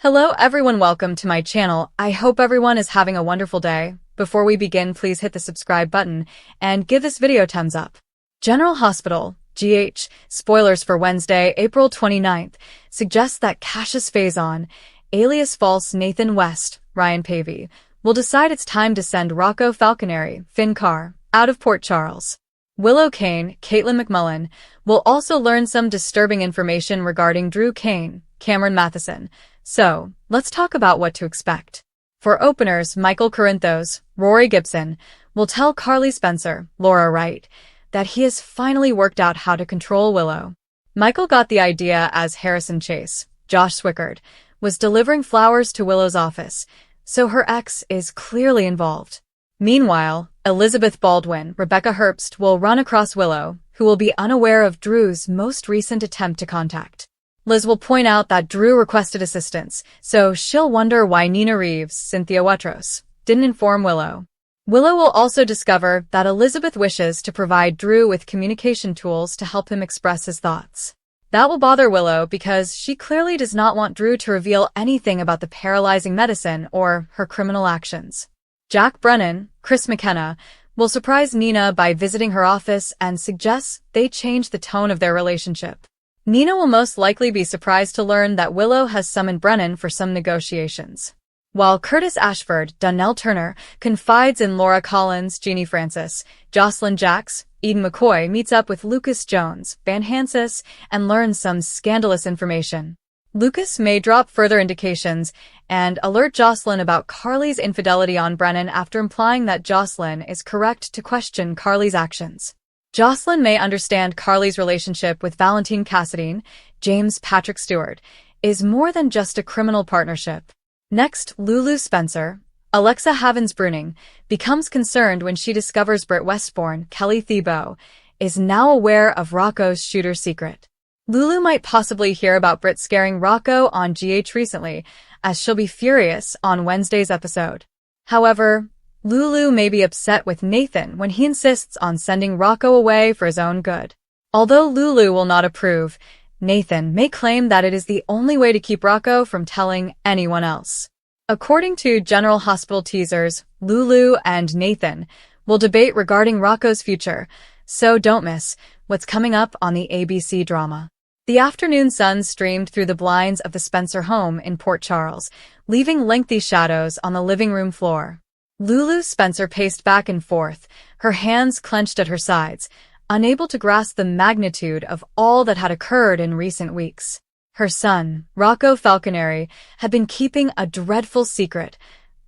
Hello everyone, welcome to my channel. I hope everyone is having a wonderful day. Before we begin, please hit the subscribe button and give this video a thumbs up. General Hospital, GH, spoilers for Wednesday, April 29th, suggests that Cassius Faison, alias false Nathan West, Ryan Pavey, will decide it's time to send Rocco Falconeri, Finn Carr, out of Port Charles. Willow Kane, Caitlin McMullen, will also learn some disturbing information regarding Drew Kane, Cameron Matheson. So, let's talk about what to expect. For openers, Michael Corinthos, Rory Gibson, will tell Carly Spencer, Laura Wright, that he has finally worked out how to control Willow. Michael got the idea as Harrison Chase, Josh Swickard, was delivering flowers to Willow's office, so her ex is clearly involved. Meanwhile, Elizabeth Baldwin, Rebecca Herbst, will run across Willow, who will be unaware of Drew's most recent attempt to contact. Liz will point out that Drew requested assistance, so she'll wonder why Nina Reeves, Cynthia Wetros, didn't inform Willow. Willow will also discover that Elizabeth wishes to provide Drew with communication tools to help him express his thoughts. That will bother Willow because she clearly does not want Drew to reveal anything about the paralyzing medicine or her criminal actions. Jack Brennan, Chris McKenna, will surprise Nina by visiting her office and suggests they change the tone of their relationship. Nina will most likely be surprised to learn that Willow has summoned Brennan for some negotiations. While Curtis Ashford, Donnell Turner, confides in Laura Collins, Jeannie Francis, Jocelyn Jacks, Eden McCoy meets up with Lucas Jones, Van Hansis, and learns some scandalous information. Lucas may drop further indications and alert Jocelyn about Carly's infidelity on Brennan after implying that Jocelyn is correct to question Carly's actions. Jocelyn may understand Carly's relationship with Valentine Cassadine, James Patrick Stewart, is more than just a criminal partnership. Next, Lulu Spencer, Alexa Havens-Bruning, becomes concerned when she discovers Britt Westbourne, Kelly Thiebaud, is now aware of Rocco's shooter secret. Lulu might possibly hear about Britt scaring Rocco on GH recently, as she'll be furious on Wednesday's episode. However, Lulu may be upset with Nathan when he insists on sending Rocco away for his own good. Although Lulu will not approve, Nathan may claim that it is the only way to keep Rocco from telling anyone else. According to General Hospital teasers, Lulu and Nathan will debate regarding Rocco's future, so don't miss what's coming up on the ABC drama. The afternoon sun streamed through the blinds of the Spencer home in Port Charles, leaving lengthy shadows on the living room floor. Lulu Spencer paced back and forth, her hands clenched at her sides, unable to grasp the magnitude of all that had occurred in recent weeks. Her son, Rocco Falconeri, had been keeping a dreadful secret,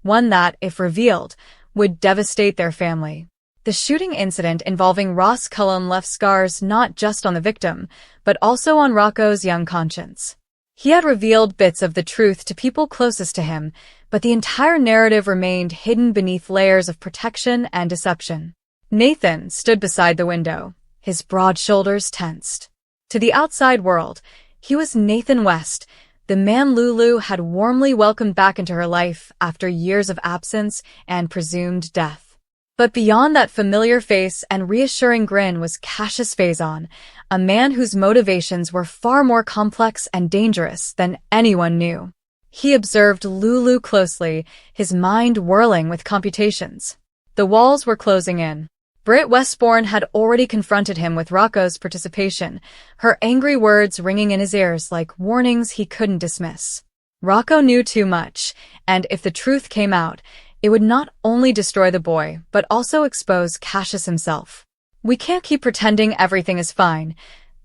one that, if revealed, would devastate their family. The shooting incident involving Ross Cullen left scars not just on the victim, but also on Rocco's young conscience. He had revealed bits of the truth to people closest to him, but the entire narrative remained hidden beneath layers of protection and deception. Nathan stood beside the window, his broad shoulders tensed. To the outside world, he was Nathan West, the man Lulu had warmly welcomed back into her life after years of absence and presumed death. But beyond that familiar face and reassuring grin was Cassius Faison, a man whose motivations were far more complex and dangerous than anyone knew. He observed Lulu closely, his mind whirling with computations. The walls were closing in. Britt Westbourne had already confronted him with Rocco's participation, her angry words ringing in his ears like warnings he couldn't dismiss. Rocco knew too much, and if the truth came out, it would not only destroy the boy, but also expose Cassius himself. "We can't keep pretending everything is fine,"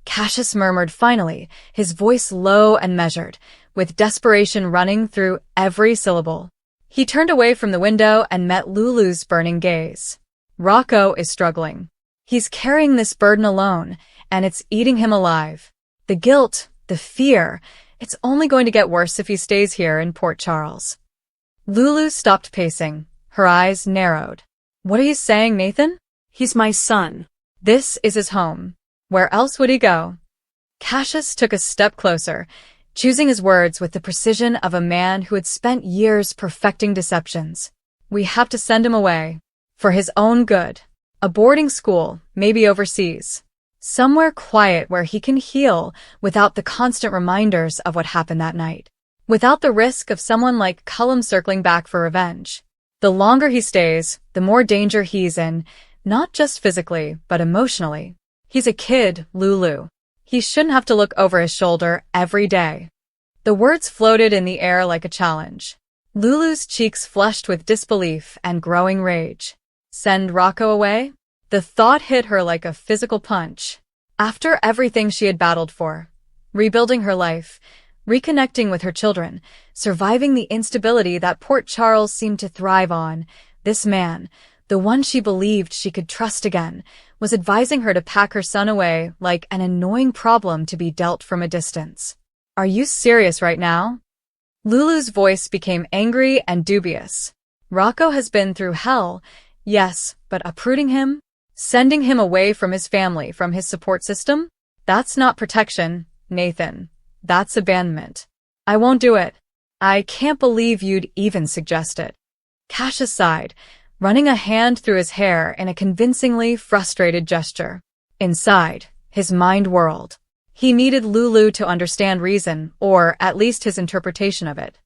Cassius murmured finally, his voice low and measured, with desperation running through every syllable. He turned away from the window and met Lulu's burning gaze. Rocco is struggling. He's carrying this burden alone, and it's eating him alive. The guilt, the fear, it's only going to get worse if he stays here in Port Charles. Lulu stopped pacing, her eyes narrowed. "What are you saying, Nathan?" "He's my son. "This is his home. Where else would he go?" Cassius took a step closer, choosing his words with the precision of a man who had spent years perfecting deceptions. "We have to send him away. For his own good. A boarding school, maybe overseas. Somewhere quiet where he can heal without the constant reminders of what happened that night. without the risk of someone like Cullum circling back for revenge. The longer he stays, the more danger he's in, not just physically, but emotionally. He's a kid, Lulu. He shouldn't have to look over his shoulder every day. The words floated in the air like a challenge. Lulu's cheeks flushed with disbelief and growing rage. Send Rocco away? The thought hit her like a physical punch. After everything she had battled for, rebuilding her life, reconnecting with her children, surviving the instability that Port Charles seemed to thrive on, this man, the one she believed she could trust again, was advising her to pack her son away like an annoying problem to be dealt from a distance. Are you serious right now? Lulu's voice became angry and dubious. Rocco has been through hell, yes, but uprooting him? Sending him away from his family, from his support system? That's not protection, Nathan. That's abandonment. I won't do it. I can't believe you'd even suggest it. Cassius sighed, running a hand through his hair in a convincingly frustrated gesture. Inside, his mind whirled. He needed Lulu to understand reason, or at least his interpretation of it.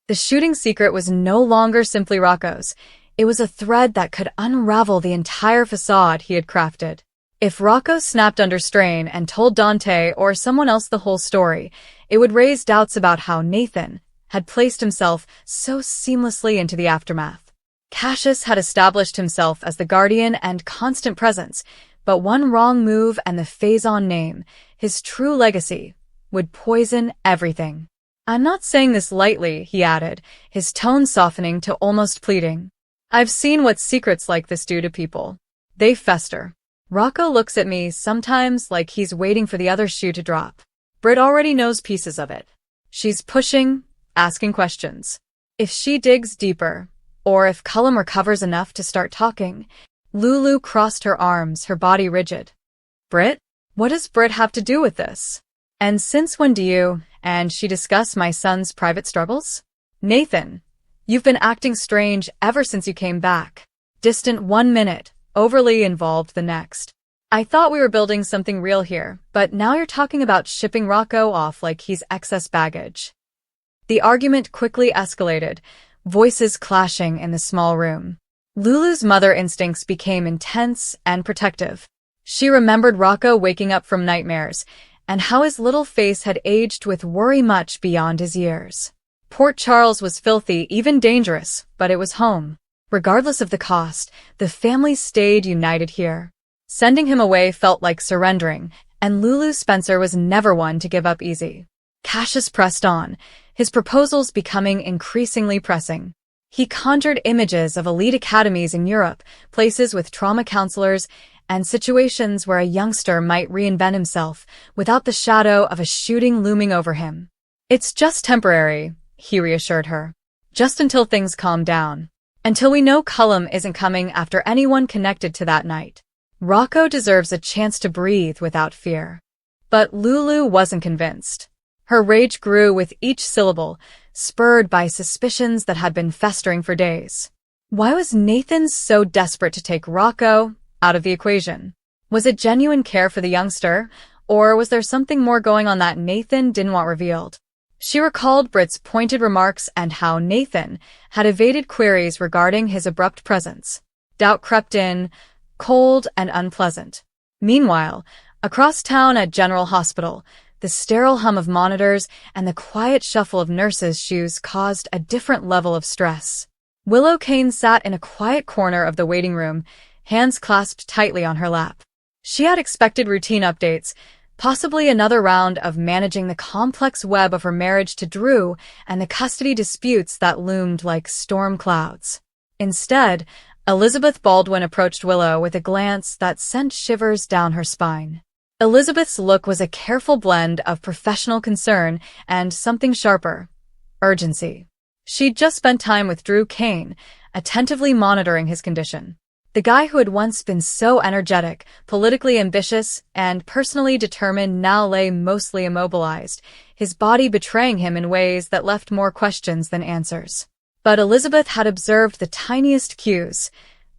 The shooting secret was no longer simply Rocco's. It was a thread that could unravel the entire facade he had crafted. If Rocco snapped under strain and told Dante or someone else the whole story, it would raise doubts about how Nathan had placed himself so seamlessly into the aftermath. Cassius had established himself as the guardian and constant presence, but one wrong move and the Faison name, his true legacy, would poison everything. I'm not saying this lightly, he added, his tone softening to almost pleading. I've seen what secrets like this do to people. They fester. Rocco looks at me sometimes like he's waiting for the other shoe to drop. Britt already knows pieces of it. She's pushing, asking questions. If she digs deeper, or if Cullum recovers enough to start talking, Lulu crossed her arms, her body rigid. Britt? What does Britt have to do with this? And since when do you and she discuss my son's private struggles? Nathan, you've been acting strange ever since you came back. Distant 1 minute, overly involved the next. I thought we were building something real here, but now you're talking about shipping Rocco off like he's excess baggage. The argument quickly escalated, voices clashing in the small room. Lulu's mother instincts became intense and protective. She remembered Rocco waking up from nightmares, and how his little face had aged with worry much beyond his years. Port Charles was filthy, even dangerous, but it was home. Regardless of the cost, the family stayed united here. Sending him away felt like surrendering, and Lulu Spencer was never one to give up easy. Cassius pressed on, his proposals becoming increasingly pressing. He conjured images of elite academies in Europe, places with trauma counselors, and situations where a youngster might reinvent himself without the shadow of a shooting looming over him. It's just temporary, he reassured her. Just until things calm down. Until we know Cullum isn't coming after anyone connected to that night. Rocco deserves a chance to breathe without fear. But Lulu wasn't convinced. Her rage grew with each syllable, spurred by suspicions that had been festering for days. Why was Nathan so desperate to take Rocco out of the equation? Was it genuine care for the youngster, or was there something more going on that Nathan didn't want revealed? She recalled Britt's pointed remarks and how Nathan had evaded queries regarding his abrupt presence. Doubt crept in, cold and unpleasant. Meanwhile, across town at General Hospital, the sterile hum of monitors and the quiet shuffle of nurses' shoes caused a different level of stress. Willow Kane sat in a quiet corner of the waiting room, hands clasped tightly on her lap. She had expected routine updates, possibly another round of managing the complex web of her marriage to Drew and the custody disputes that loomed like storm clouds. Instead, Elizabeth Baldwin approached Willow with a glance that sent shivers down her spine. Elizabeth's look was a careful blend of professional concern and something sharper, urgency. She'd just spent time with Drew Kane, attentively monitoring his condition. The guy who had once been so energetic, politically ambitious, and personally determined now lay mostly immobilized, his body betraying him in ways that left more questions than answers. But Elizabeth had observed the tiniest cues,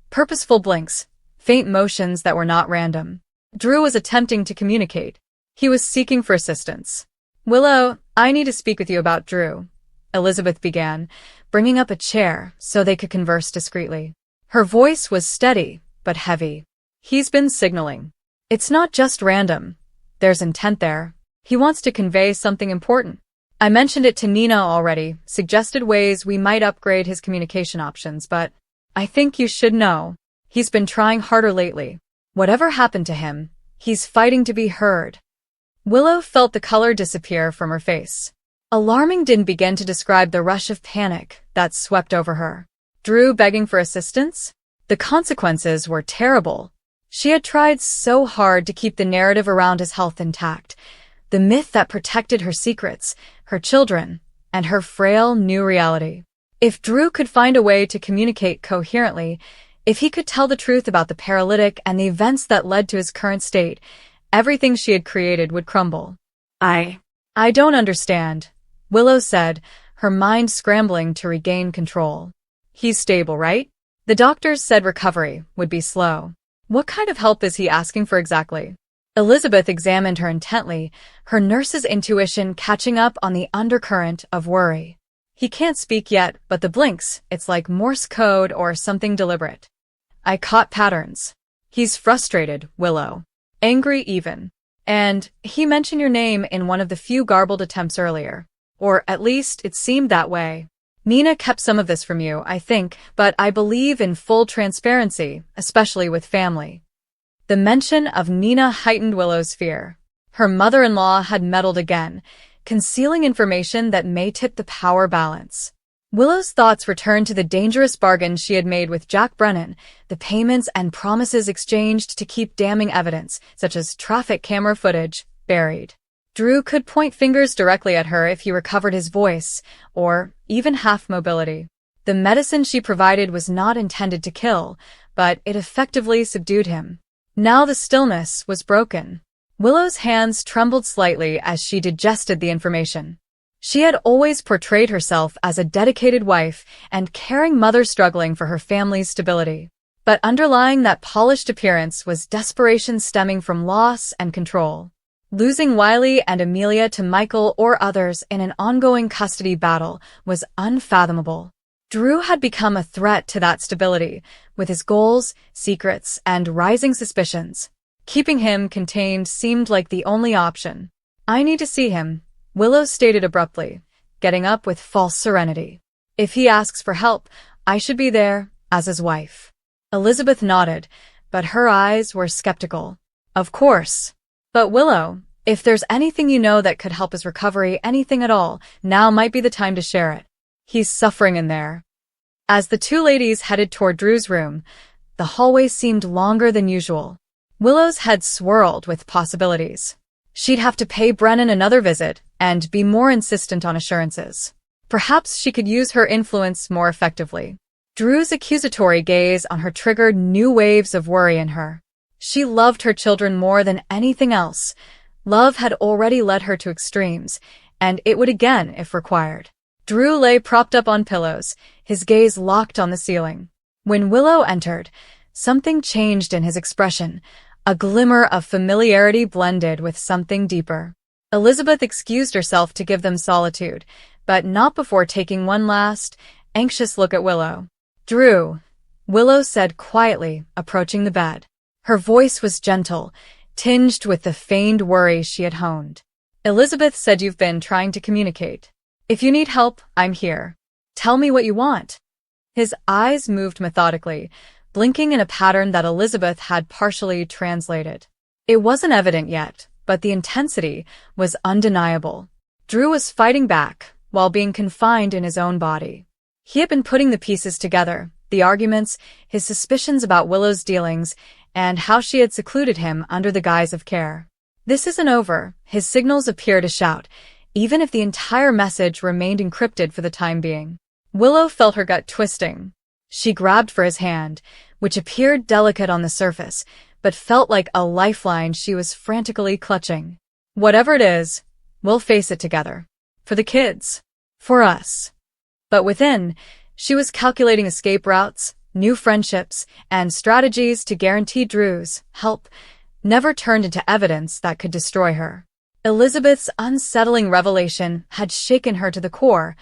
purposeful blinks, faint motions that were not random. Drew was attempting to communicate. He was seeking for assistance. Willow, I need to speak with you about Drew. Elizabeth began, bringing up a chair so they could converse discreetly. Her voice was steady, but heavy. He's been signaling. It's not just random. There's intent there. He wants to convey something important. I mentioned it to Nina already, suggested ways we might upgrade his communication options, but I think you should know. He's been trying harder lately. Whatever happened to him, he's fighting to be heard. Willow felt the color disappear from her face. Alarming didn't begin to describe the rush of panic that swept over her. Drew begging for assistance? The consequences were terrible. She had tried so hard to keep the narrative around his health intact, the myth that protected her secrets, her children, and her frail new reality. If Drew could find a way to communicate coherently, if he could tell the truth about the paralytic and the events that led to his current state, everything she had created would crumble. I don't understand, Willow said, her mind scrambling to regain control. He's stable, right? The doctors said recovery would be slow. What kind of help is he asking for exactly? Elizabeth examined her intently, her nurse's intuition catching up on the undercurrent of worry. He can't speak yet, but the blinks, it's like Morse code or something deliberate. I caught patterns. He's frustrated, Willow. Angry even. And he mentioned your name in one of the few garbled attempts earlier. Or at least it seemed that way. Nina kept some of this from you, I think, but I believe in full transparency, especially with family. The mention of Nina heightened Willow's fear. Her mother-in-law had meddled again, concealing information that may tip the power balance. Willow's thoughts returned to the dangerous bargain she had made with Jack Brennan, the payments and promises exchanged to keep damning evidence, such as traffic camera footage, buried. Drew could point fingers directly at her if he recovered his voice, or even half mobility. The medicine she provided was not intended to kill, but it effectively subdued him. Now the stillness was broken. Willow's hands trembled slightly as she digested the information. She had always portrayed herself as a dedicated wife and caring mother struggling for her family's stability. But underlying that polished appearance was desperation stemming from loss and control. Losing Wiley and Amelia to Michael or others in an ongoing custody battle was unfathomable. Drew had become a threat to that stability, with his goals, secrets, and rising suspicions. Keeping him contained seemed like the only option. I need to see him, Willow stated abruptly, getting up with false serenity. If he asks for help, I should be there, as his wife. Elizabeth nodded, but her eyes were skeptical. Of course. But Willow, if there's anything you know that could help his recovery, anything at all, now might be the time to share it. He's suffering in there. As the two ladies headed toward Drew's room, the hallway seemed longer than usual. Willow's head swirled with possibilities. She'd have to pay Brennan another visit and be more insistent on assurances. Perhaps she could use her influence more effectively. Drew's accusatory gaze on her triggered new waves of worry in her. She loved her children more than anything else. Love had already led her to extremes, and it would again if required. Drew lay propped up on pillows, his gaze locked on the ceiling. When Willow entered, something changed in his expression. A glimmer of familiarity blended with something deeper. Elizabeth excused herself to give them solitude, but not before taking one last, anxious look at Willow. Drew, Willow said quietly, approaching the bed. Her voice was gentle, tinged with the feigned worry she had honed. Elizabeth said you've been trying to communicate. If you need help, I'm here. Tell me what you want. His eyes moved methodically, blinking in a pattern that Elizabeth had partially translated. It wasn't evident yet, but the intensity was undeniable. Drew was fighting back, while being confined in his own body. He had been putting the pieces together, the arguments, his suspicions about Willow's dealings, and how she had secluded him under the guise of care. This isn't over, his signals appear to shout, even if the entire message remained encrypted for the time being. Willow felt her gut twisting. She grabbed for his hand, which appeared delicate on the surface, but felt like a lifeline she was frantically clutching. Whatever it is, we'll face it together. For the kids. For us. But within, she was calculating escape routes, new friendships, and strategies to guarantee Drew's help never turned into evidence that could destroy her. Elizabeth's unsettling revelation had shaken her to the core,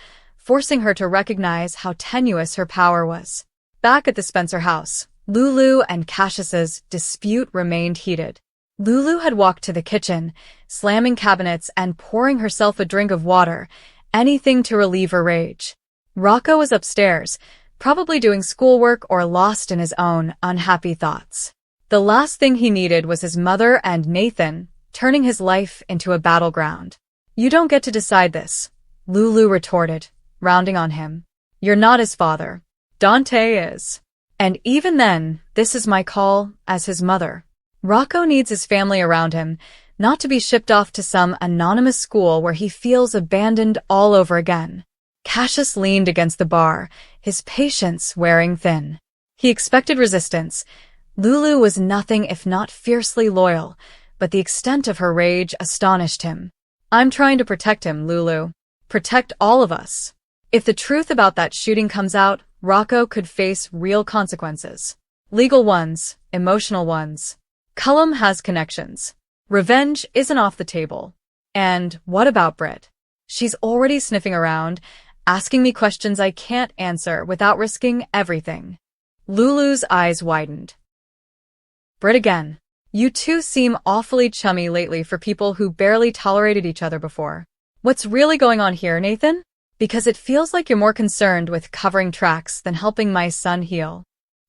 forcing her to recognize how tenuous her power was. Back at the Spencer house, Lulu and Cassius's dispute remained heated. Lulu had walked to the kitchen, slamming cabinets and pouring herself a drink of water, anything to relieve her rage. Rocco was upstairs, probably doing schoolwork or lost in his own unhappy thoughts. The last thing he needed was his mother and Nathan, turning his life into a battleground. "You don't get to decide this," Lulu retorted, rounding on him. "You're not his father. Dante is. And even then, this is my call as his mother." Rocco needs his family around him, not to be shipped off to some anonymous school where he feels abandoned all over again. Cassius leaned against the bar, his patience wearing thin. He expected resistance. Lulu was nothing if not fiercely loyal, but the extent of her rage astonished him. "I'm trying to protect him, Lulu. Protect all of us. If the truth about that shooting comes out, Rocco could face real consequences. Legal ones, emotional ones. Cullum has connections. Revenge isn't off the table. And what about Britt? She's already sniffing around, asking me questions I can't answer without risking everything." Lulu's eyes widened. "Britt again. You two seem awfully chummy lately for people who barely tolerated each other before. What's really going on here, Nathan? Because it feels like you're more concerned with covering tracks than helping my son heal."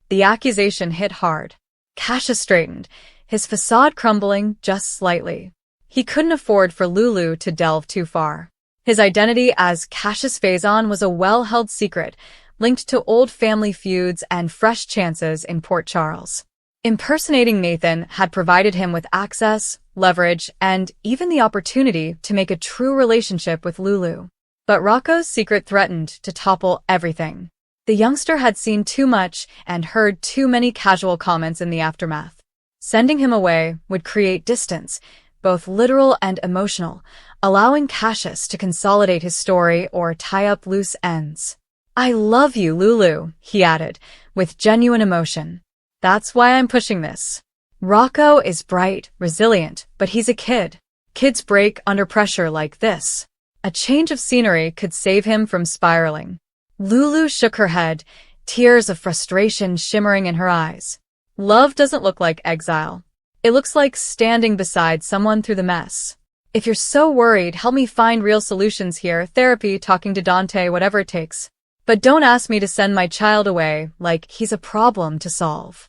The accusation hit hard. Cassius straightened, his facade crumbling just slightly. He couldn't afford for Lulu to delve too far. His identity as Cassius Faison was a well-held secret, linked to old family feuds and fresh chances in Port Charles. Impersonating Nathan had provided him with access, leverage, and even the opportunity to make a true relationship with Lulu. But Rocco's secret threatened to topple everything. The youngster had seen too much and heard too many casual comments in the aftermath. Sending him away would create distance, both literal and emotional, allowing Cassius to consolidate his story or tie up loose ends. "I love you, Lulu," he added, with genuine emotion. "That's why I'm pushing this. Rocco is bright, resilient, but he's a kid. Kids break under pressure like this. A change of scenery could save him from spiraling." Lulu shook her head, tears of frustration shimmering in her eyes. "Love doesn't look like exile. It looks like standing beside someone through the mess. If you're so worried, help me find real solutions here, therapy, talking to Dante, whatever it takes. But don't ask me to send my child away like he's a problem to solve."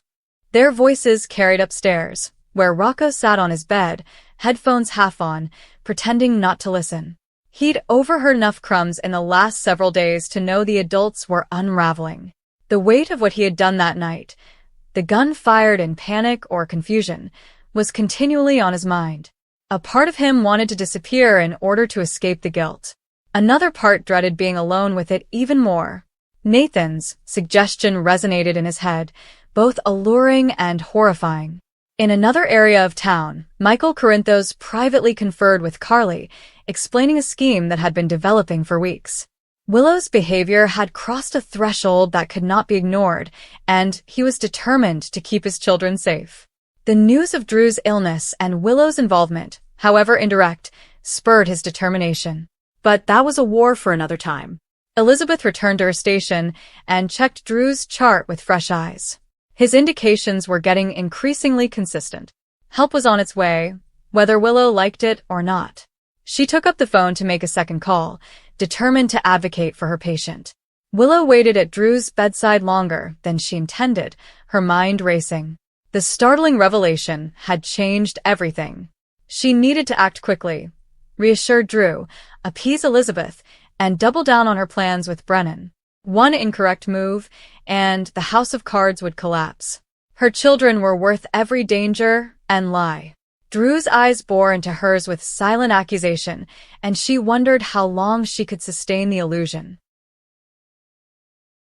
Their voices carried upstairs, where Rocco sat on his bed, headphones half on, pretending not to listen. He'd overheard enough crumbs in the last several days to know the adults were unraveling. The weight of what he had done that night, the gun fired in panic or confusion, was continually on his mind. A part of him wanted to disappear in order to escape the guilt. Another part dreaded being alone with it even more. Nathan's suggestion resonated in his head, both alluring and horrifying. In another area of town, Michael Corinthos privately conferred with Carly, explaining a scheme that had been developing for weeks. Willow's behavior had crossed a threshold that could not be ignored, and he was determined to keep his children safe. The news of Drew's illness and Willow's involvement, however indirect, spurred his determination. But that was a war for another time. Elizabeth returned to her station and checked Drew's chart with fresh eyes. His indications were getting increasingly consistent. Help was on its way, whether Willow liked it or not. She took up the phone to make a second call, determined to advocate for her patient. Willow waited at Drew's bedside longer than she intended, her mind racing. The startling revelation had changed everything. She needed to act quickly, reassure Drew, appease Elizabeth, and double down on her plans with Brennan. One incorrect move, and the house of cards would collapse. Her children were worth every danger and lie. Drew's eyes bore into hers with silent accusation, and she wondered how long she could sustain the illusion.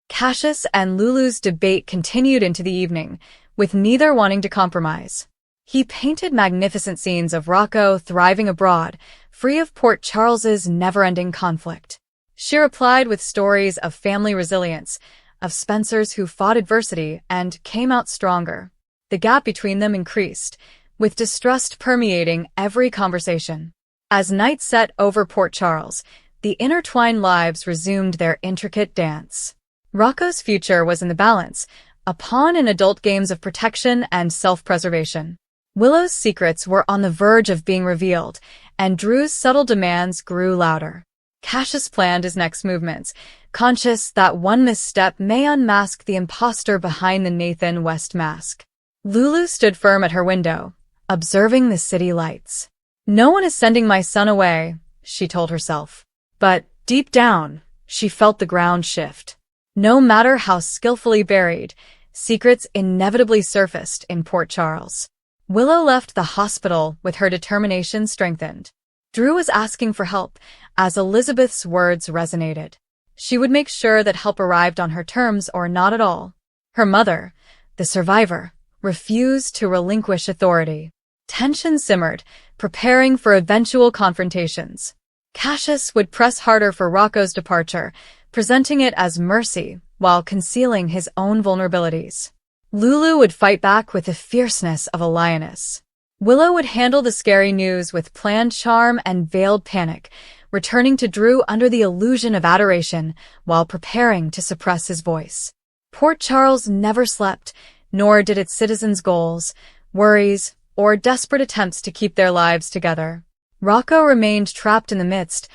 Cassius and Lulu's debate continued into the evening, with neither wanting to compromise. He painted magnificent scenes of Rocco thriving abroad, free of Port Charles's never-ending conflict. She replied with stories of family resilience, of Spencers who fought adversity and came out stronger. The gap between them increased, with distrust permeating every conversation. As night set over Port Charles, the intertwined lives resumed their intricate dance. Rocco's future was in the balance, a pawn in adult games of protection and self-preservation. Willow's secrets were on the verge of being revealed, and Drew's subtle demands grew louder. Cassius planned his next movements, conscious that one misstep may unmask the imposter behind the Nathan West mask. Lulu stood firm at her window, observing the city lights. "No one is sending my son away," she told herself. But, deep down, she felt the ground shift. No matter how skillfully buried, secrets inevitably surfaced in Port Charles. Willow left the hospital with her determination strengthened. Drew was asking for help, as Elizabeth's words resonated. She would make sure that help arrived on her terms or not at all. Her mother, the survivor, refused to relinquish authority. Tension simmered, preparing for eventual confrontations. Cassius would press harder for Rocco's departure, presenting it as mercy while concealing his own vulnerabilities. Lulu would fight back with the fierceness of a lioness. Willow would handle the scary news with planned charm and veiled panic, returning to Drew under the illusion of adoration while preparing to suppress his voice. Port Charles never slept, nor did its citizens' goals, worries, or desperate attempts to keep their lives together. Rocco remained trapped in the midst,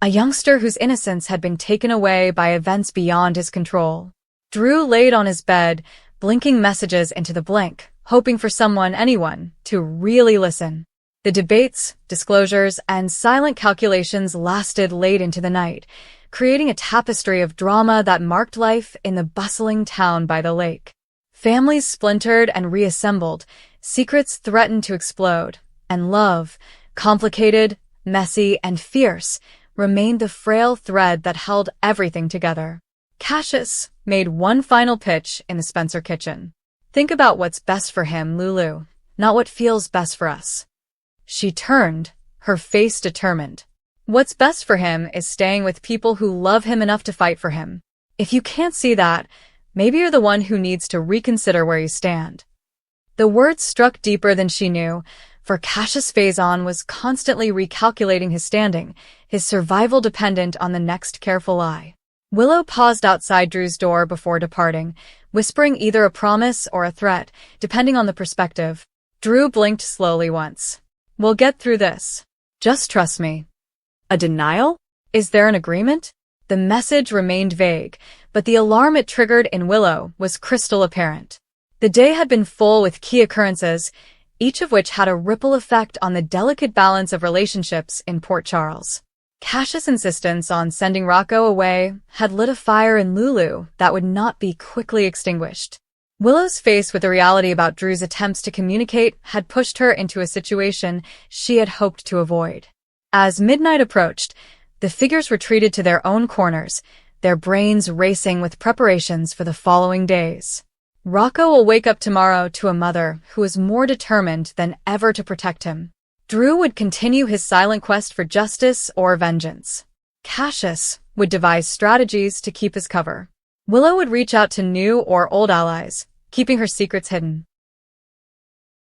a youngster whose innocence had been taken away by events beyond his control. Drew laid on his bed, blinking messages into the blank, hoping for anyone, to really listen. The debates, disclosures, and silent calculations lasted late into the night, creating a tapestry of drama that marked life in the bustling town by the lake. Families splintered and reassembled, secrets threatened to explode, and love, complicated, messy, and fierce, remained the frail thread that held everything together. Cassius made one final pitch in the Spencer kitchen. "Think about what's best for him, Lulu, not what feels best for us." She turned, her face determined. "What's best for him is staying with people who love him enough to fight for him. If you can't see that, maybe you're the one who needs to reconsider where you stand." The words struck deeper than she knew, for Cassius Faison was constantly recalculating his standing, his survival dependent on the next careful lie. Willow paused outside Drew's door before departing, whispering either a promise or a threat, depending on the perspective. Drew blinked slowly once. "We'll get through this. Just trust me." A denial? Is there an agreement? The message remained vague, but the alarm it triggered in Willow was crystal apparent. The day had been full with key occurrences, each of which had a ripple effect on the delicate balance of relationships in Port Charles. Cassius' insistence on sending Rocco away had lit a fire in Lulu that would not be quickly extinguished. Willow's face with the reality about Drew's attempts to communicate had pushed her into a situation she had hoped to avoid. As midnight approached, the figures retreated to their own corners, their brains racing with preparations for the following days. Rocco will wake up tomorrow to a mother who is more determined than ever to protect him. Drew would continue his silent quest for justice or vengeance. Cassius would devise strategies to keep his cover. Willow would reach out to new or old allies, keeping her secrets hidden.